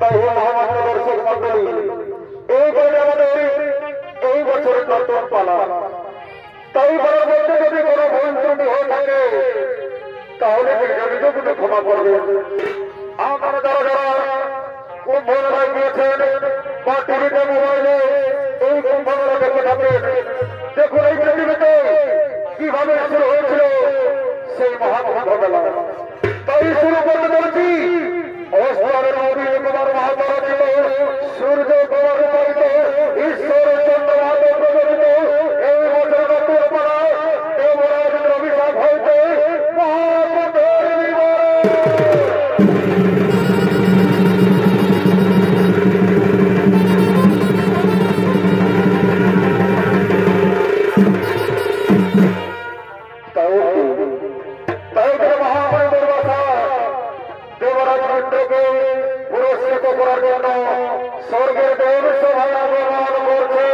তাই মহামান্য দর্শক মন্ডলী, এই বলে আমাদের এই বছরের নতুন পালা। তাই বলার মধ্যে যদি কোনো ভুল ত্রুটি হয়ে থাকে তাহলে নিজগুলো ক্ষমা করবেন। আপনারা যারা যারা কুম্ভ মেলায় গিয়েছেন বা টিভিতে মোবাইলে এই কুম্ভ মেলা দেখে থাকেন, দেখুন এই পৃথিবীতে কিভাবে শুরু হয়েছিল সেই মহাকুম্ভ মেলা। তাই শুরু করতে বলছি, অস্ত্রের নবী কুমার মহাত্মা ছিল, সূর্য কুমার রূপায়িত, ঈশ্বরের জন্য মানব প্রযোজিত এই বছর নতুন পাড়া দেবরাজের অভিশাপ হইতে মহাকুম্ভের পুরস্কৃত করার জন্য স্বর্গের দেব সভায় আগমন করছে।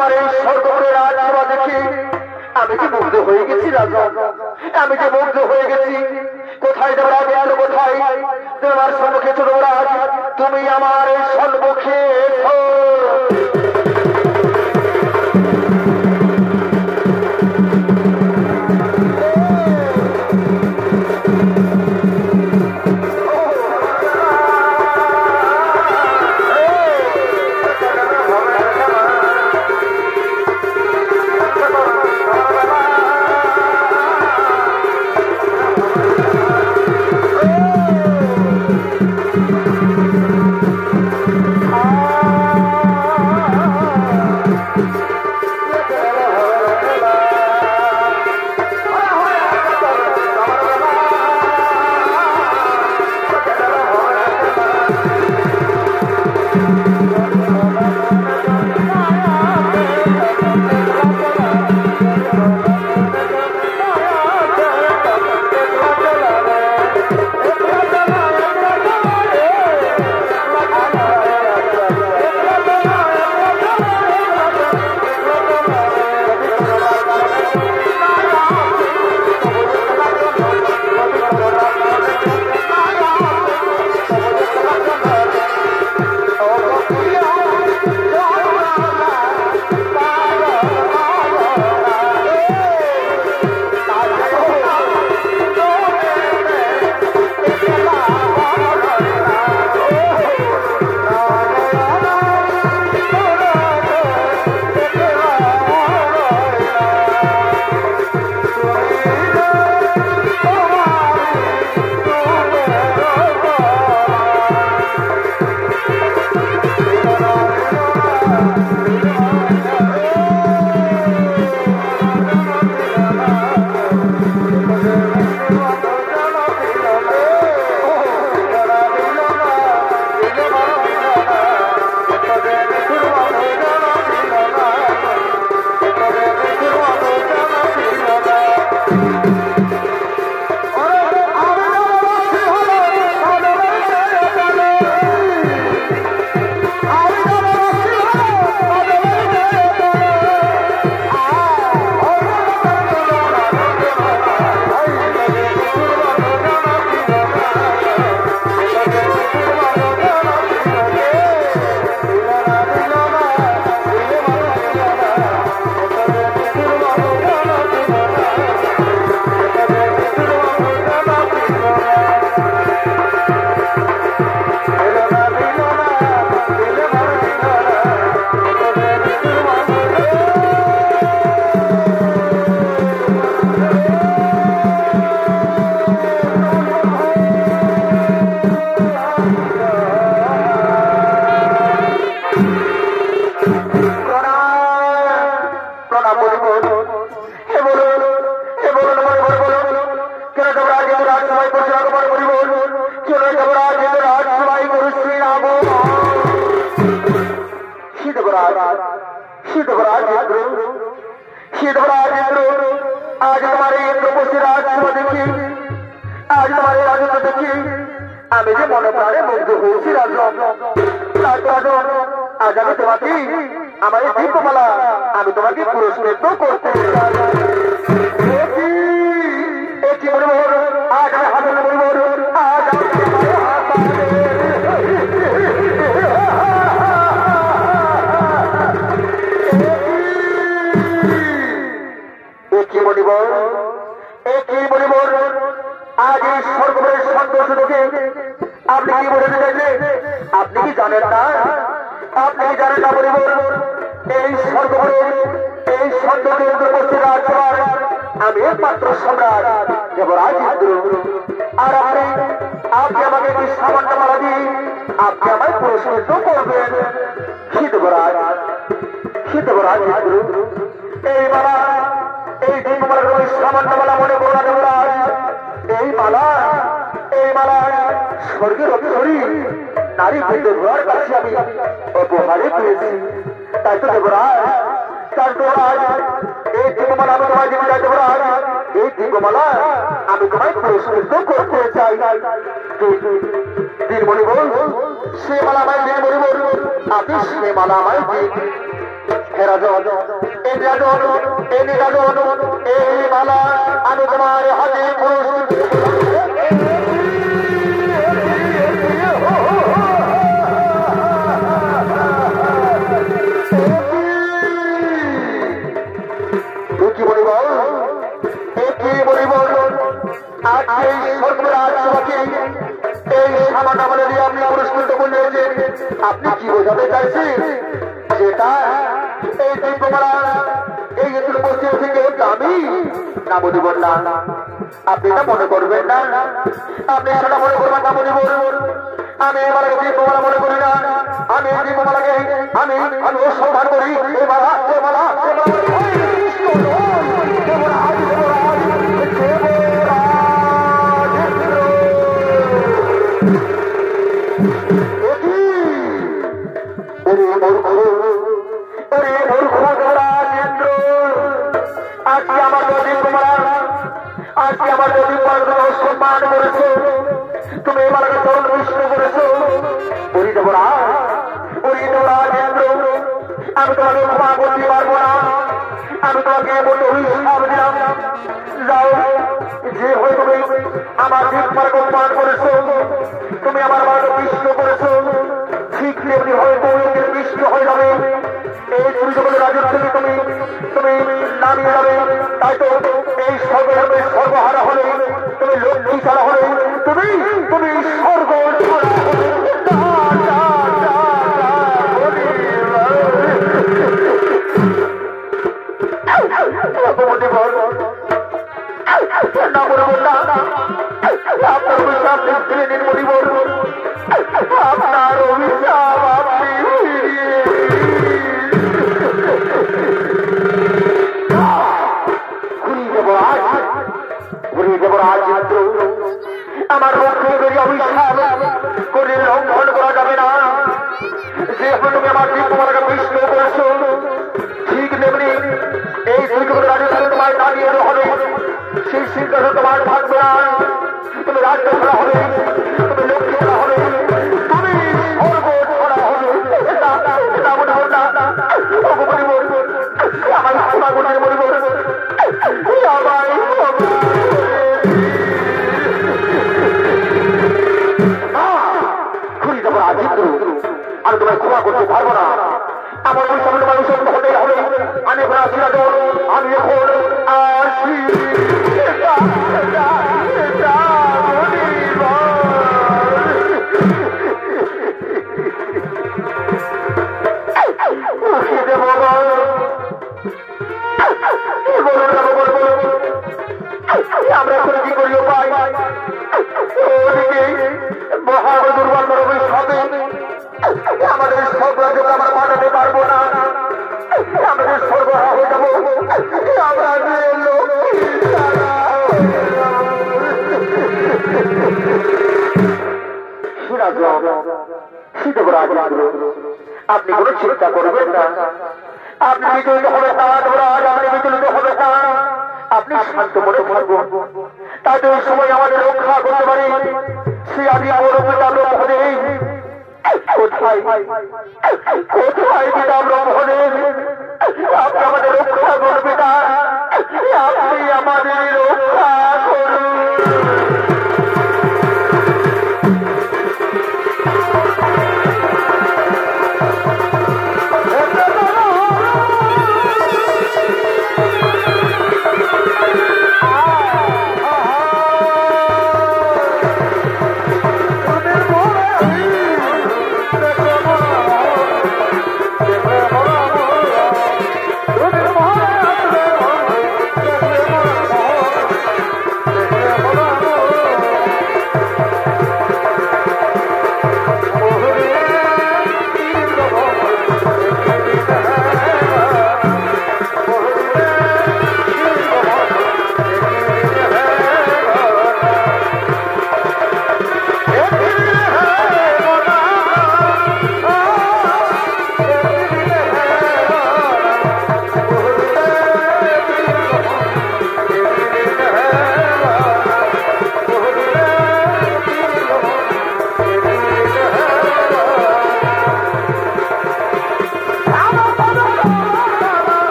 তোমার এই স্বর্গপুরের রাজসভা দেখি আমি কি মুগ্ধ হয়ে গেছি রাজা, আমি যে মুগ্ধ হয়ে গেছি। কোথায় দেবরাজ এলো, কোথায় তোমার সম্মুখে ছোট রাজ, তুমি আমার সম্মুখে आज तुम्हारे राजसभा देखी, आज तुम्हारे राजत्व देखी আমি যে মনে প্রাণে মুগ্ধ হয়েছি রাজা। আজ আমি তোমাকে আমার এই দীপমালা আমি তোমাকে পুরস্কৃত করতে চাই। আজ আমি হাতে বলব, আজ কি বলিব, কি বলিব, আজ এই সর্বরের সন্তোষ দেখে আপনি কি বলে দিলেন? আপনি কি জানেন না? আপনি কি জানেন না বলিব, এই সর্বরের এই সন্তোষের উপস্থিত রাজসভার আমি একমাত্র সম্রাট দেবরাজ ইন্দ্র। আর আপনি আমাকে কি সামান্য মালা দিয়ে আপনি আমায় পুরস্কৃত করবেন? কি দেবরাজ, কি দেবরাজ ইন্দ্র, এই মালা, এই দীপমালার ওই সামান্য মালা মনে করো না দেবরাজ। এই মালা, এই মালা স্বর্গের অপসরী নারী দেবরার কাছে আমি উপহারে পেয়েছি। তাই তো দেবরাজ, তাই দেবরাজ, এই দীপমালা আমি তোমায় দিতে চাই দেবরাজ। এই দীপমালা আমি তোমায় পুরস্কৃত করতে চাই। দিন মণিবর, সে মালা আমায় দিন মণিবর, আপনি সে মালা আমায় দিন। রাজন এই রাজন এই রাজন এই মালা আমি তোমার হাতে কি বলি বল কি বলি বল আজ এই সর্বরাজ সভাকে এই সামান্য বলে দিয়ে আপনি পুরস্কৃত করলেন আপনি কি বোঝাতে চাইছেন যেটা এই দিব্যমালা এই পশ্চিম থেকে দামি না বলিব না আপনি এটা মনে করবেন না আপনি সেটা মনে করবেন না বলিব আমি এবারে দিব্যমালা মনে করি না আমি এই দিব্যমালাকে আমি অনুসন্ধান করি এবারা আজকে আমার যদি সম্মান করেছো তুমি এবার তরুণ বিষ্ণু করেছো আমি তোমাকে ক্ষমা করতে পারবো না আমি তোমাকে বলতে অভিশাপ দিলাম যাও যে হয়ে তুমি আমার দিকমার্গ অপমান করেছো তুমি আমার মার্গ বিষ্ণু করেছো ঠিক তেমনি হয়তো বিষ্ণু হয়ে যাবে এই দুর্যোগের রাজত্ব থেকে তুমি তুমি নামিয়ে যাবে তাই তো এই সর্বধর্মে সর্বহারা হলে তুমি লক্ষ্মী ছাড়া হলে তুমি তুমি স্বর্গ না বলবো না আপনার অভিশাপ ফিরে নিন বলিব আপনার অভিশাপ আপনি আমার অভিশাপ করে লঙ্ঘন করা যাবে না যেহেতু তুমি আমার দিব্যমালাকে বিষ্ণু করেছো ঠিক তেমনি এই দুর্যোগের রাজধানী তোমার দাঁড়িয়ে হবে সেই সিদ্ধান্ত তোমার থাকবে না তুমি রাজ্য ছাড়া হবে তুমি লক্ষ্মী ছাড়া হবে তুমি স্বর্গ ছাড়া হবে এটা মনে হল না আমার আত্মা মনে মনে আমি তোমায় ক্ষমা করতে পারবো না আমার ওই সামনে মানুষ হতে হবে আমি এখন আসি আমি এখন আসি আমরা এখন কি করিও পাই ওদিকে মহান দুর্বল ভবিষ্যতে আমাদের সর্বরাজ্য আমরা পাঠাতে পারবো না আমাদের সর্বহারা হয়ে যাবো আমরা আপনি কোনো চিন্তা করবেন না আপনি বিচলিত হবে না আপনি বিচলিত হবে না আপনি শান্ত মনে থাকবেন তাতে ওই সময় আমাদের রক্ষা করতে পারি সে আদি আমার পিতা ব্রহ্মদেব কোথায় কোথায় পিতা ব্রহ্মদেব আপনি আমাদের রক্ষা করুন পিতা আপনি আমাদের রক্ষা করুন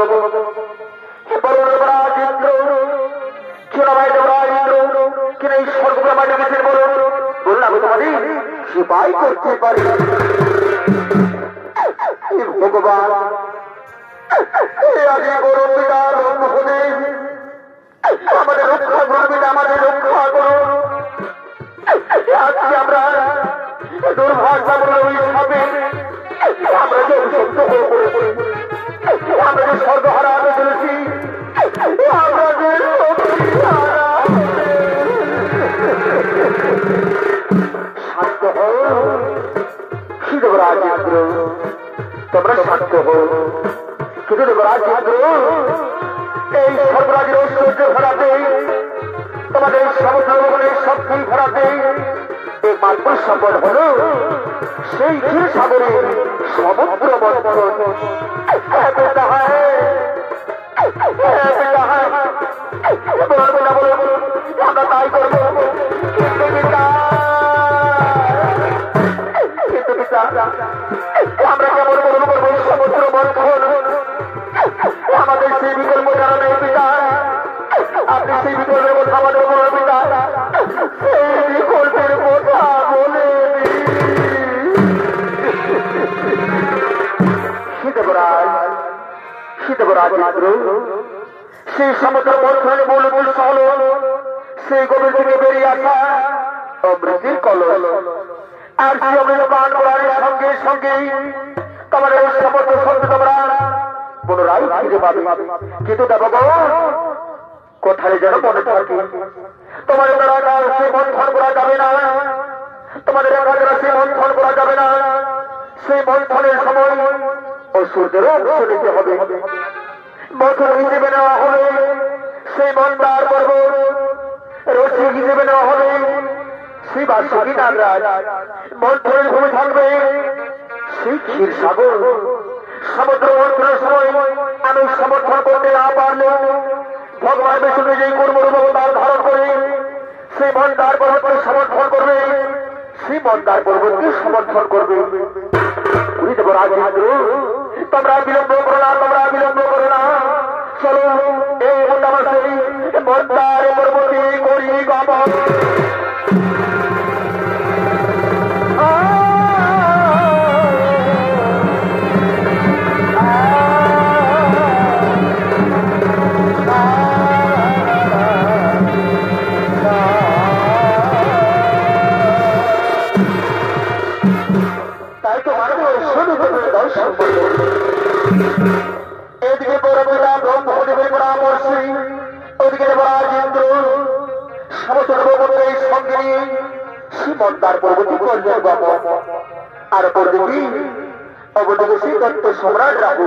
দেবো রাজেন্দ্র চুরাবাই রাজেন্দ্র কিনা এই স্বর্গপুরা মাঝে গেছে বললাম আমি তোমাদের সিপাই করতে পারি ভগবান আগে বড় পিতার হতে আমাদের রক্ষা করবেন আমাদের রক্ষা করুন আজকে আমরা দুর্ভাগ্য হবে আমরা যে সত্য হয়ে পড়েছি আমরা যে স্বর্গহারা হয়ে চলেছি আমরা যে শান্ত হও দেবরাজেন্দ্র তোমরা শান্ত হও কিন্তু দেবরাজেন্দ্র এই সর্বরাজের ঐশ্বর্য ফেরাতে তোমাদের সমুদ্র ভবনের শক্তি ফেরাতে একমাত্র সম্পদ হল সেই ক্ষীর সাগরের সমুদ্র মন্থন আমরা তাই করবো কিন্তু আমরা কেমন করবো সমুদ্র মন্থন আমাদের সেই বিকল্প কারণে পিতা আপনি সেই বিকল্পের কথা আমাদের বলুন পিতা সেই বিকল্পের কথা বলে শীতবরাজ সেই সমুদ্র মন্থনের মূল উদ্দেশ্য হল সেই গভীর থেকে বেরিয়ে আসা অমৃতির কলস আর সেই অমৃত পান করার সঙ্গে সঙ্গে তোমার এই সমুদ্র সত্য তোমরা পুনরায় ফিরে পাবে কিন্তু দেবগণ কোথায় যেন মনে থাকে তোমাদের দ্বারা সে মন্থন করা যাবে না তোমাদের দ্বারা সে মন্থন করা যাবে না সেই মন্থনের সময় অসুরদের অংশ নিতে হবে মন্থন হিসেবে নেওয়া হবে সেই মন্দার পর্ব রসি হিসেবে নেওয়া হবে সেই বাসী নাগরাজ মন্থনের ভূমি থাকবে সেই ক্ষীর সাগর সমুদ্র মন্থনের সময় আমি সমর্থন করতে না পারলে ভগবান বিষ্ণু যেই কর্মরূপ অবতার ধারণ করে সেই মন্দার পর্বতকে সমর্থন করবে সেই মন্দার পর্বতকে সমর্থন করবে রাজেন্দ্র তোমরা বিলম্ব করো না তোমরা বিলম্ব করো না চলো এই মোটামুটি মন্দার পর্বতে করি গমন এদিকে বড়রা ব্রহ্মদেবের পরামর্শে ওদিকে রাজেন্দ্র সমস্ত ভগবানের সঙ্গে নিয়ে শ্রীমন্দার পর্বতী করলেন গমন আর অবদিকে সেই দত্ত সম্রাট রাহু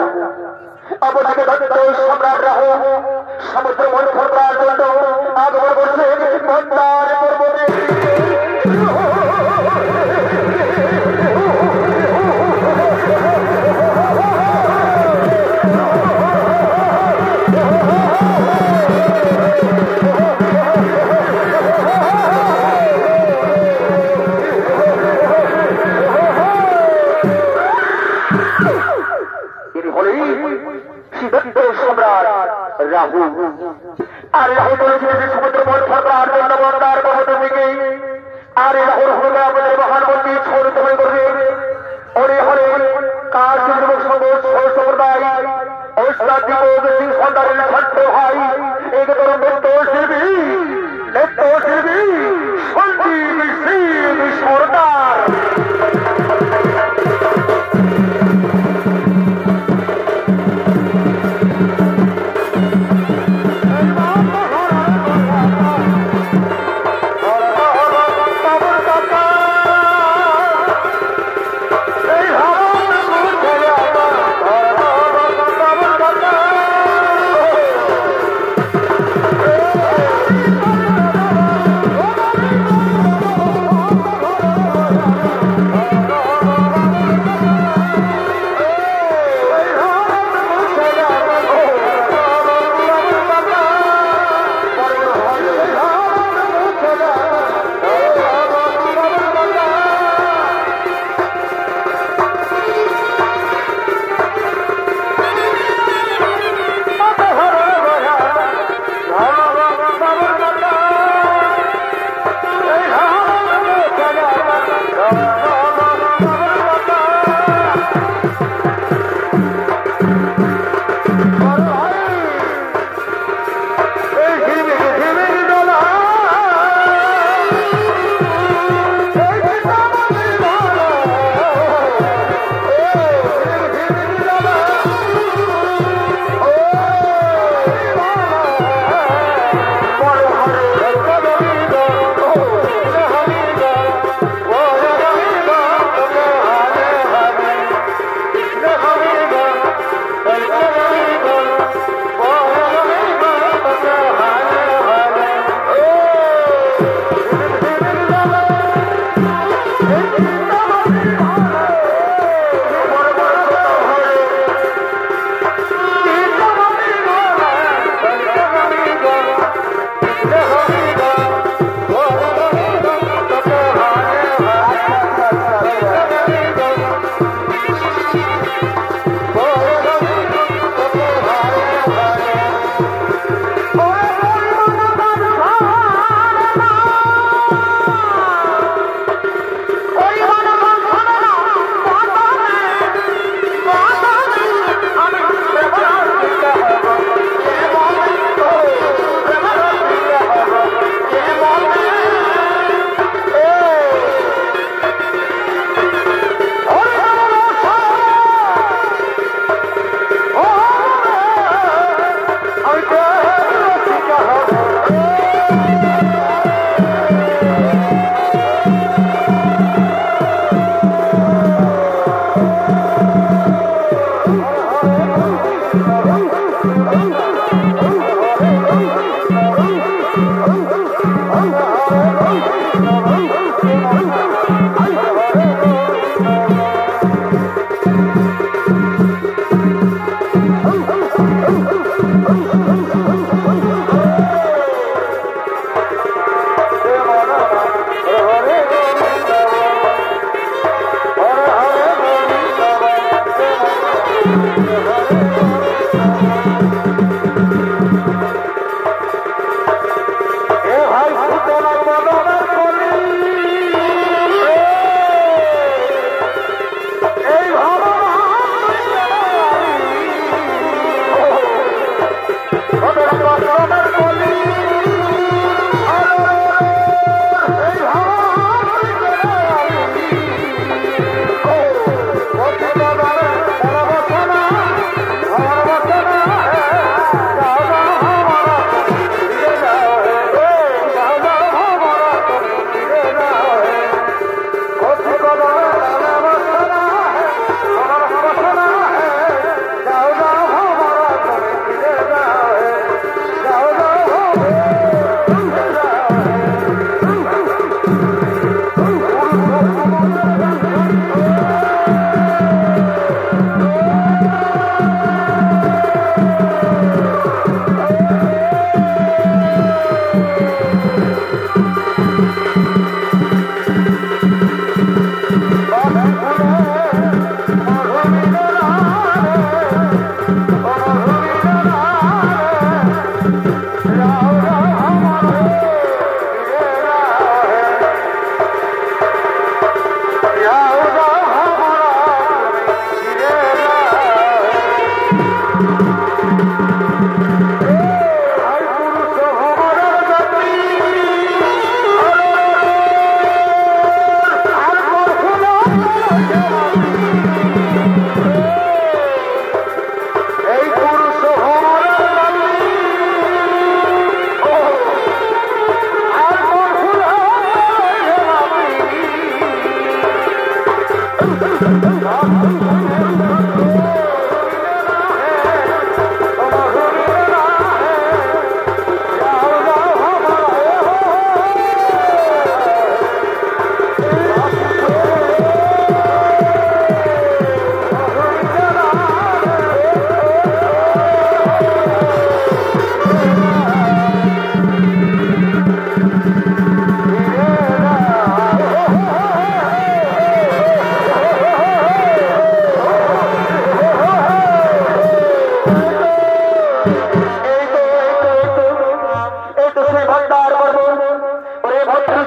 অবদিকে দত্ত সম্রাট রাহু সমুদ্র মন্থন করার জন্য আগমন করছে মন্দার পর্বতে রাহু আর রাহু বলেছিলেন যে সমুদ্র মন্থন করার জন্য মন্দার পর্বত থেকে আর এই রাহুর হলে আমাদের মহান মন্দির সৌরতময় করবে ওরে হলে কার যুবক সংঘ সম্প্রদায় সন্তানের ছাত্র ভাই এই তো নৃত্য শিল্পী সঞ্জীব সিং সরকার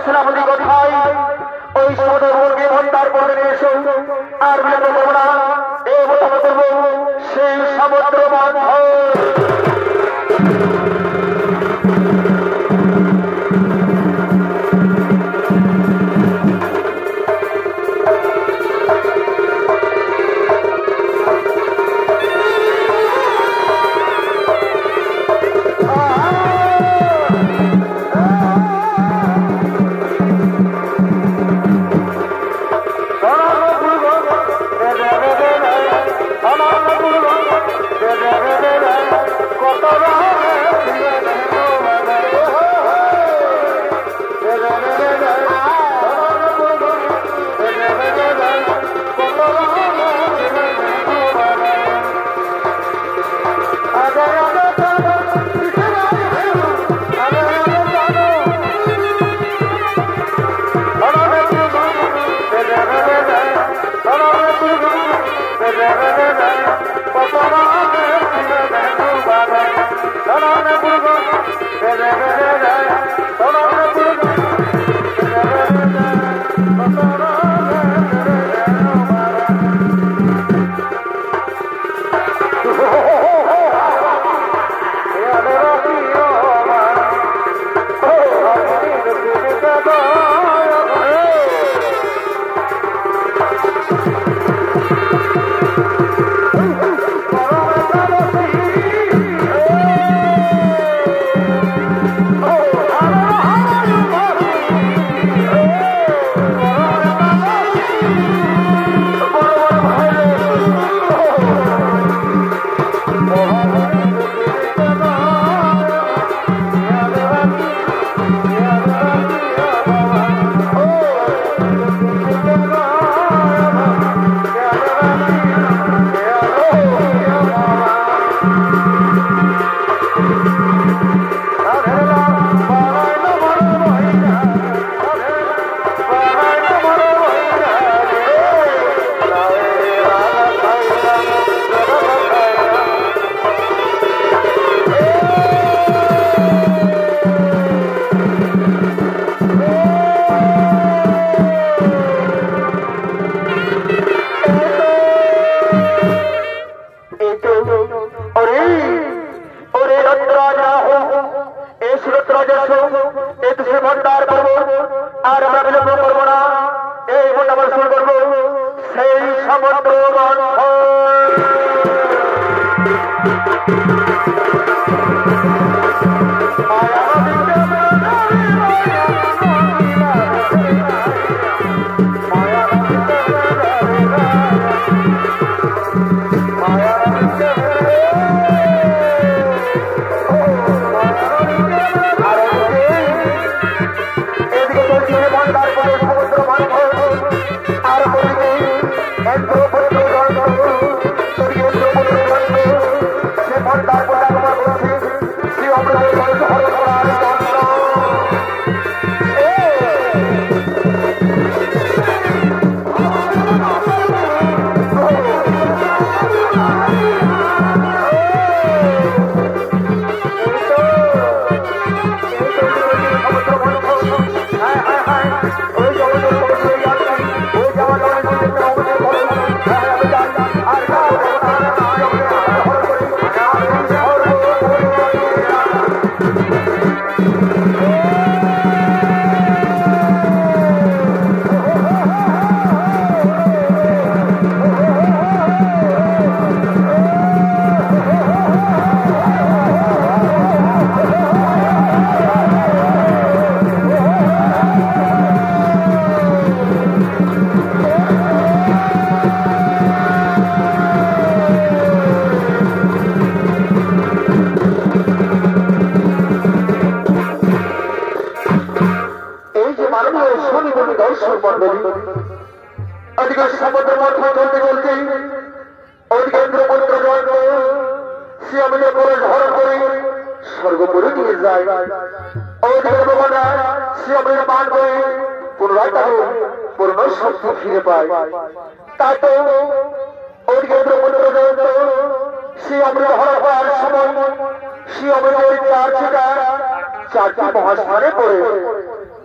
সেনাপতি কোথায় ওই সমুদ্র মুরগি ভণ্ডার করে নিয়ে এসো আর বিলম্ব করবো না এই মোটামত করবো সেই সমুদ্র বন্ধ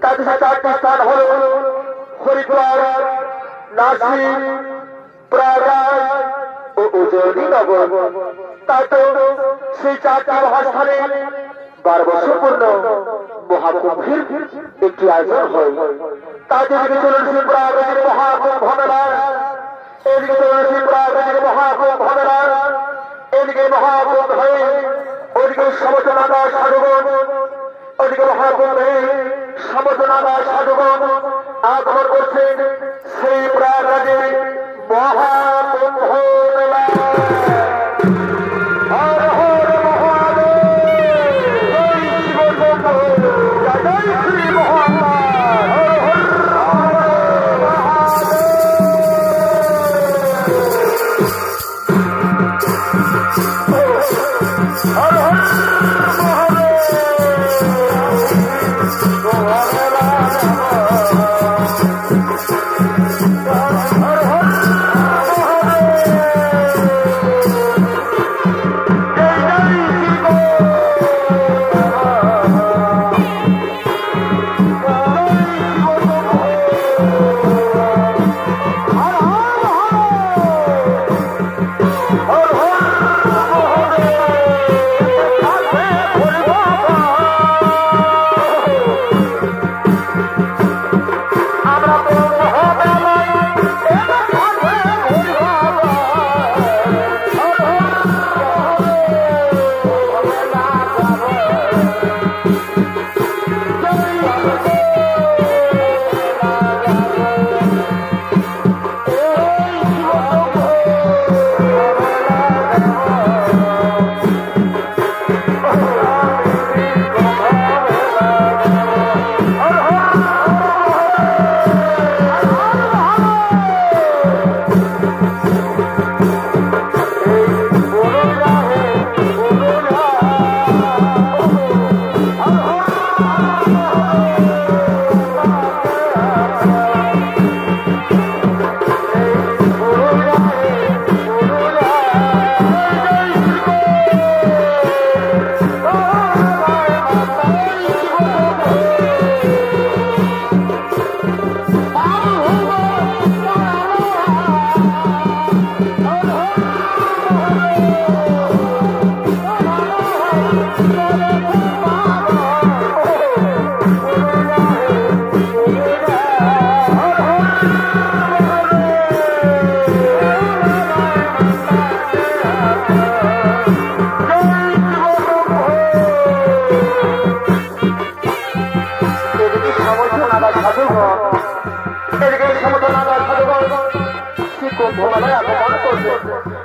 তাদের চারটি স্থান হল হরিদ্বার, নাসিক, প্রয়াগরাজ ও উজ্জয়িনীনগর। তাই তো সেই চারটি মহাস্থানে 12 বছর পূর্ণ মহাকুম্ভের একটি আয়োজন হয়। তাদের দিকে চলেছে প্রয়াগরাজের মহাকুম্ভ মেলা, এদিকে চলেছে প্রয়াগরাজের মহাকুম্ভ মেলা, এদিকে মহাকুম্ভ হয়ে ওদিকে সমতনাদা সাধুগণ, ওদিকে মহাকুম্ভে সমতনাদা সাধুগণ আগমন করছেন সেই প্রয়াগরাজে মহাকুম্ভ মেলা। হর হর মহাদেব, জয় শিব শম্ভো, জয় শ্রী মহাকাল, হর হর হর হর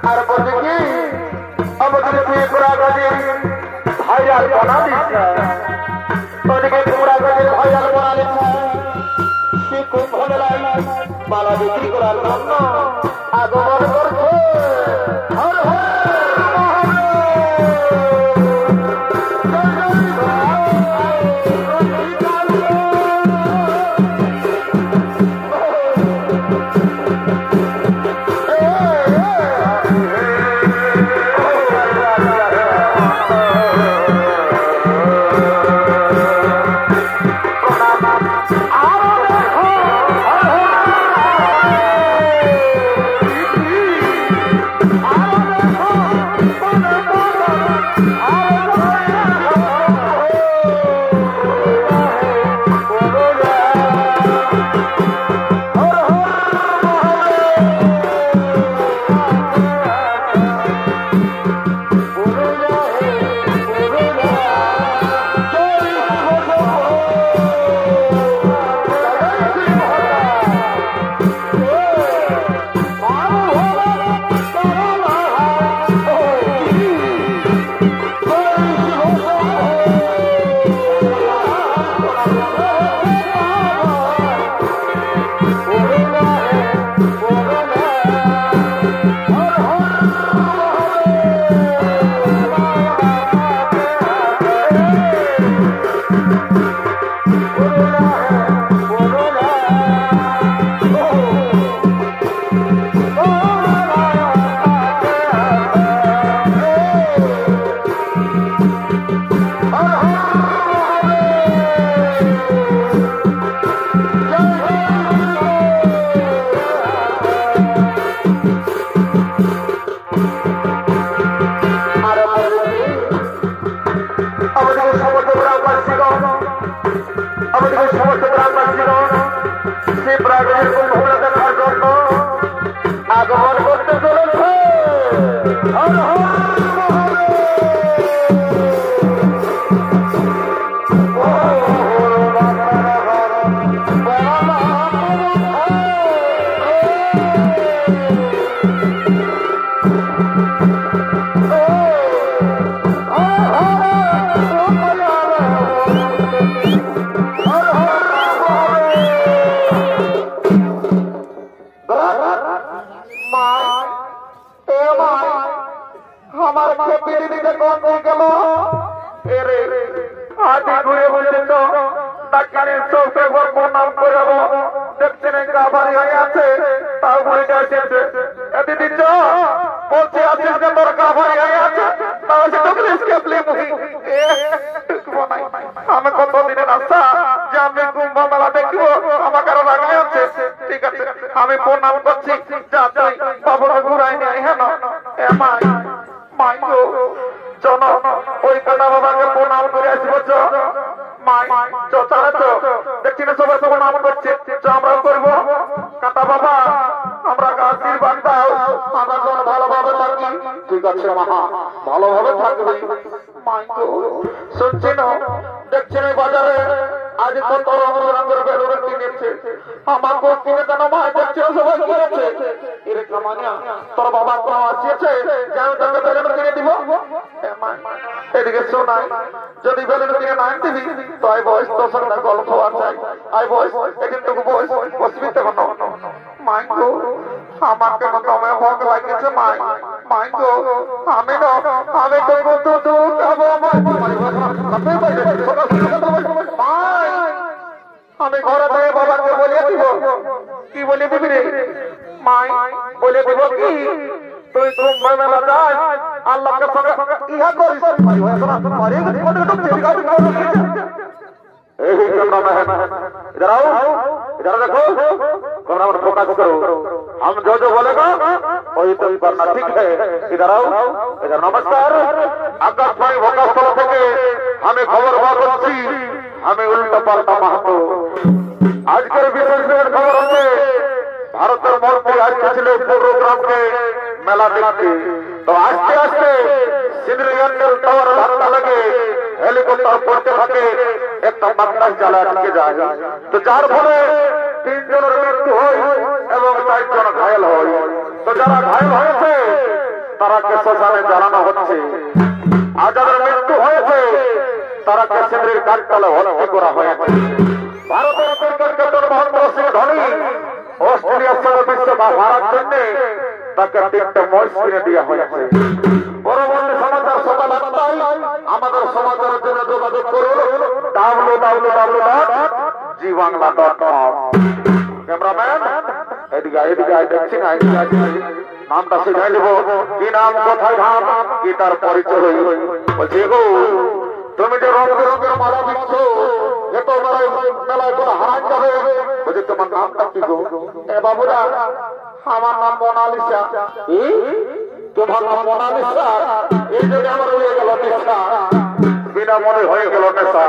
আর বলছে কি আমাদের ভাইরাল বনা দিচ্ছে, ওদিকে প্রয়াগরাজের ভাইরাল বনা দিচ্ছে। সে কুম্ভ মেলায় মালা বিক্রি করার জন্য আগমন করছে। হর হর গ্রামবাসীগণ শিবরাজের কুম্ভমেলা দেখার জন্য আগমন করতে চলেছে। হর হর আমার খেপিয়ে দিতে কম গেল আজ ঘুরে বলছে তো ডাক্তারের চোখে প্রণাম করে দেখছেন গাভারি হয়ে আছে তাও ঘুরে যাচ্ছে দিদি চ বলছে আজকে তোর গাভারি হয়ে আছে তাও সে তোকে আমি কত দিনের আশা যে আমি কুম্ভ মেলা দেখবো আমাকে আরো লাগাই আছে। ঠিক আছে আমি প্রণাম করছি যা তুই বাবুরা ঘুরাই নিয়ে হ্যাঁ মাই গো চলো ওই কাটা বাবাকে প্রণাম করে আসবো দেখছি না সবাই প্রণাম করছে আমরাও করবো। কাটা বাবা আমরা আশীর্বাদ দাও আমরা যেন ভালোভাবে থাকি। ঠিক আছে মহা ভালোভাবে থাকবে। শুনছি না দেখছেন এই বাজারে আজ কত রঙের বেলুন কিনেছে আমাকে কিনে কেন মা দেখছে সবাই কিনেছে এরকম তোর বাবা কোনো আসিয়েছে যেন তোকে বেলুন কিনে দিব। এদিকে শোনাই যদি বেলুন কিনে না দিবি তো আই বয়স তোর সঙ্গে গল্প আছে আই বয়স এদিন তোকে বয়স বসবি তো মাই গো আমাকে দমে ভোগ লাগিয়েছে মাই গো আমি তো দুধ খাবো আমি ঘরে থেকে বাবাকে বলে দিব। কি বলে দিবি রে মাই বলে দিব কি তুই কুম্ভ মেলা যাস আল্লাহকে সঙ্গে ইহা করিস। इधर आओ इधर देखो कैमरा में फोकस करो हम जो बोलेगा वही तो करना ठीक है। इधर आओ इधर नमस्कार आकाशवाणी भोकास्थल থেকে আমি খবর পাচ্ছি আমি উল্টো পাল্টা মাহাতো আজকের বিশেষ খবর হচ্ছে ভারতের মন্ত্রী আসছিল প্রোগ্রামকে মেলা দেখতে তো আস্তে আস্তে সিন্দ্রিয়ান্ডের টাওয়ার ধাক্কা লাগে হেলিকপ্টার পড়তে থাকে একটা বাতাস জ্বালা আটকে যায় তো যার ফলে 3 জনের মৃত্যু হয় এবং 4 জন ঘায়েল হয়। তো যারা ঘায়েল হয়েছে তারাকে শ্মশানে জ্বালানো হচ্ছে আর যাদের মৃত্যু হয়েছে তারাকে সিন্দ্রির কাঠতলে ভর্তি করা হয়েছে। ভারতের ক্রিকেট ক্যাপ্টেন মহেন্দ্র সিং ধোনি অস্ট্রেলিয়ার সঙ্গে বিশ্বকাপ হারার জন্য তাকে 3টা মহিষ কিনে দেওয়া হয়েছে। পরবর্তী সমাচার সকাল 8টায় আমাদের সমাচারের জন্য যোগাযোগ করুন www.zbangla.com। ক্যামেরাম্যান এদিকে দেখছি না নামটা শিখাই দেবো কি নাম কোথায় ধাম কি তার পরিচয় বলছি গো তুমি যে রঙ বেরঙের মালা দিচ্ছ এ তো মেলায় কোনো হারান যাবে বলছি তোমার নামটা কি গো? এ বাবুরা আমার নাম মোনালিসা। তোমার নাম মোনালিসা? এই জন্য আমার হয়ে গেল নেশা বিনা মনে হয়ে গেল নেশা।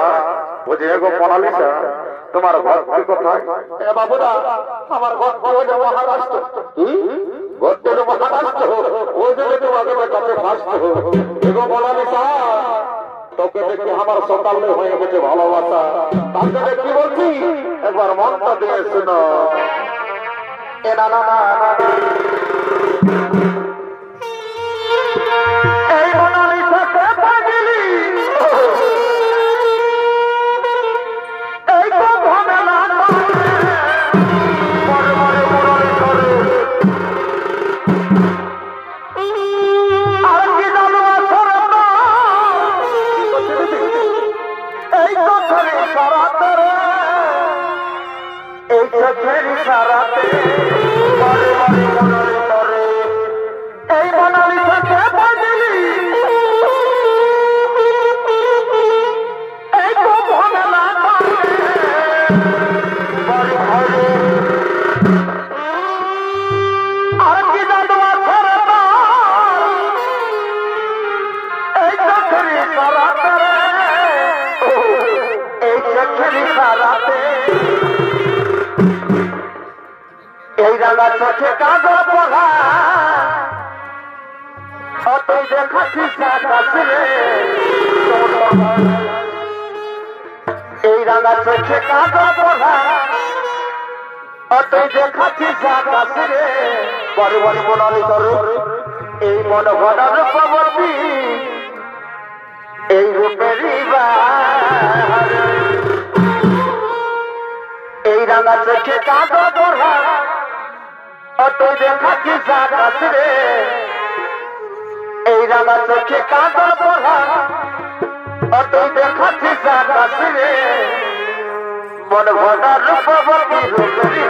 বলছি গো মোনালিসা তোমার ঘর কোথায়? এ বাবুরা আমার ঘর মহারাষ্ট্র। ঘর মহারাষ্ট্র ওই জন্য তোমাকে কাছে ফাঁসত এগো মোনালিসা তোকে দেখে আমার সকালে হয়ে গেছে ভালোবাসা। তার জন্য কি বলছি একবার মনটা দিয়ে শুনো। এই মোনালিসাকে পাগলি এই তো ঝামেলা আর কি জানো এই তো সারাতে এই চোখের সারাতে এই মোনালিসাকে পাগলি এই তো ঝামেলা আর কি জানো এই চোখের সারাতে এই চোখের সারাতে রাঙা চোখে কাঁদো পড়া তুই দেখাচ্ছিস আকাশে এই রাঙা চোখে কাঁদো পড়া তুই দেখাচ্ছিস আকাশে বড় বড় মনালি ধরো এই মন ভরা রূপবতী এই রূপেরই এই রাঙা চোখে কাঁদো পড়া তুই দেখাচ্ছিস আকাশে এই রাঙা চোখে কাঁদো পড়া তুই দেখাচ্ছিস আকাশে মন ভরা রূপবতী রূপেরই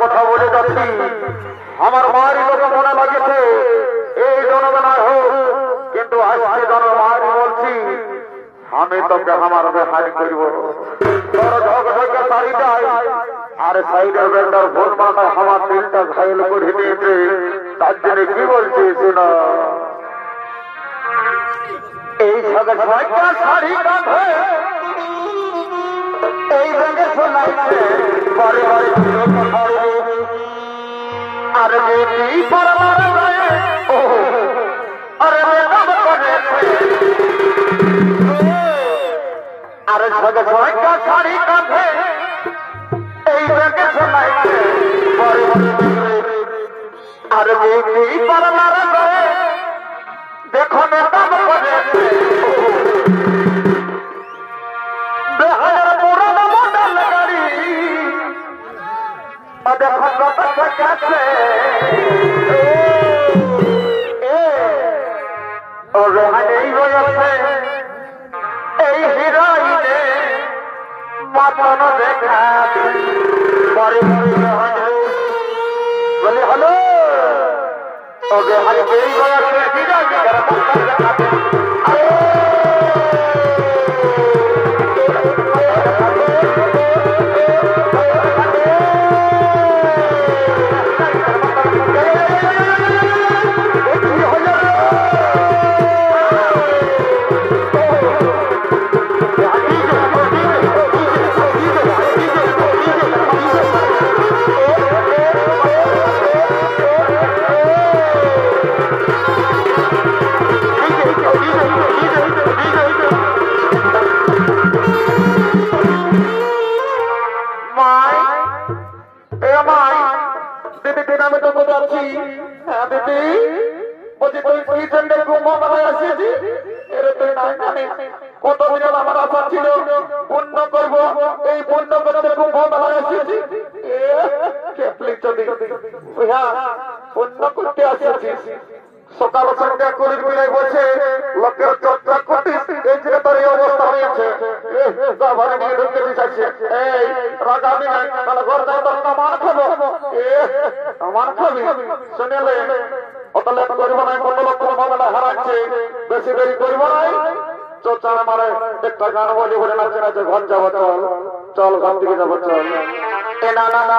কথা বলে যাচ্ছি আমার মায়ের লোকে মনে লাগেছে এই জনগণায় হোক কিন্তু আজকে জনমায়ের বলছি আমি তোকে আমার বেহাই করব তোর ঝকঝকে শাড়িটাই আর সাইডের বেটার ভোট মাথায় আমার দিলটা ঘায়ল করে দিয়েছে তার জন্য কি বলছি শোনা এই ঝকঝকে শাড়িটা এই রঙে শোনাইছে বারে বারে আরে বেটি পরমার গায়ে ও আরে বেদব করেছে আরে ঝকঝকে শাড়ি কাঁধে এই রঙে শোনাইছে বারে বারে আরে বেটি পরমার গায়ে দেখো বেদব করেছে দেখো কত কাছে এই রয়েছে এই হিরোইনে মাতন দেখা পরে বলে হলো ওকে হারে এই রয়েছে হিরোইনে কতদিন আমার আশা ছিল পূর্ণ করবো এই পূর্ণ করতে কুম্ভ মেলায় এসেছি পূর্ণ করতে আসেছি সকাল সন্ধ্যা কুড়ি মিলে বসে লোকের চর্চা করতে এই যে তোর এই অবস্থা হয়েছে ঘরে নিয়ে ঢুকতে দিচ্ছে এই রাগামি নাই তাহলে ঘর যাই তোর আমার খাবো আমার খাবি শুনেলে অত লেট করব নাই কত লোক মেলা হারাচ্ছে বেশি দেরি করবো নাই চোচার মারে একটা গান বলি বলে নাচে নাচে ঘর যাবো চল চল ঘর দিকে যাবো চল এ না না না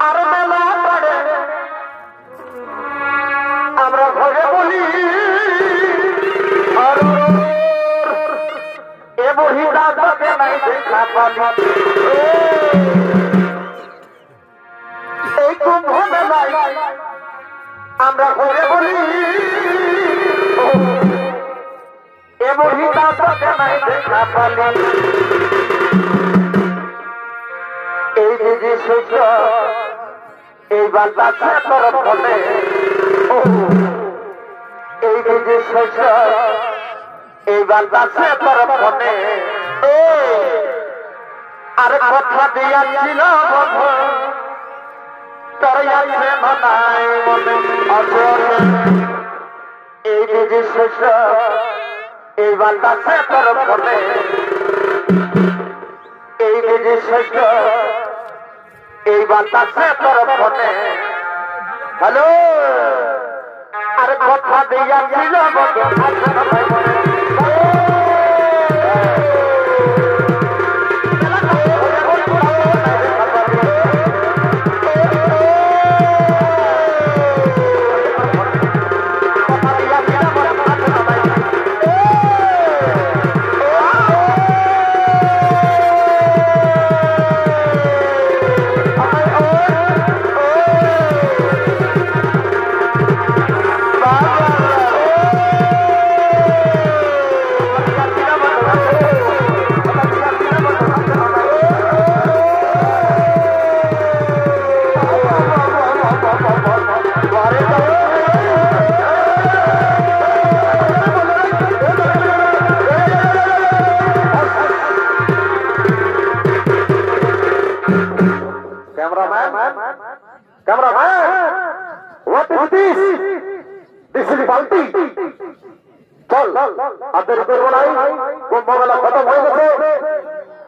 আর মেলা পড়ে আমরা ঘরে বলি আর এ বহি দাদাকে নাই দেখা পালি এই কুম্ভ মেলায় আমরা ঘরে বলি এ বহি দাদাকে নাই দেখা পালি এই দিদি সূর্য এই বাতাসে তোর ফলে এই দিদি সূর্য এই বাতাসে তোর ফলে আর কথা দিয়াছিল বন্ধু তোর আছে মনাই মনে আছে এই যে শেষ এই বাতাসে তোর ফলে এই যে শেষ এই বাতাসে তোর ফলে হ্যালো আরে কথা দিয়াছিল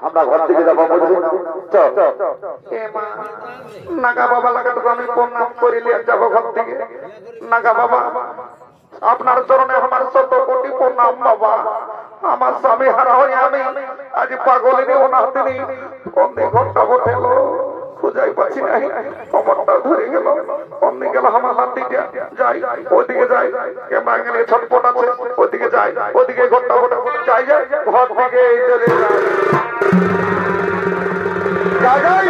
আমরা ঘর থেকে যাবো নাগা বাবা লাগাতে আমি প্রণাম করিলে যাবো ঘর থেকে নাগা বাবা আপনার চরণে আমার 100 কোটি প্রণাম বাবা আমার স্বামী হারা হয়ে আমি আজ পাগলিনী ওনার তিনি অন্য ঘরটা বসেল খুঁজাই পাচ্ছি না কমরটা ধরে গেল অমনি গেল আমার হাতিটা যাই ওদিকে যাই ক্যামেরা গেলে ছটপট আছে ওদিকে যাই ওদিকে ঘরটা বসে যাই যাই ঘর থেকে চলে যাই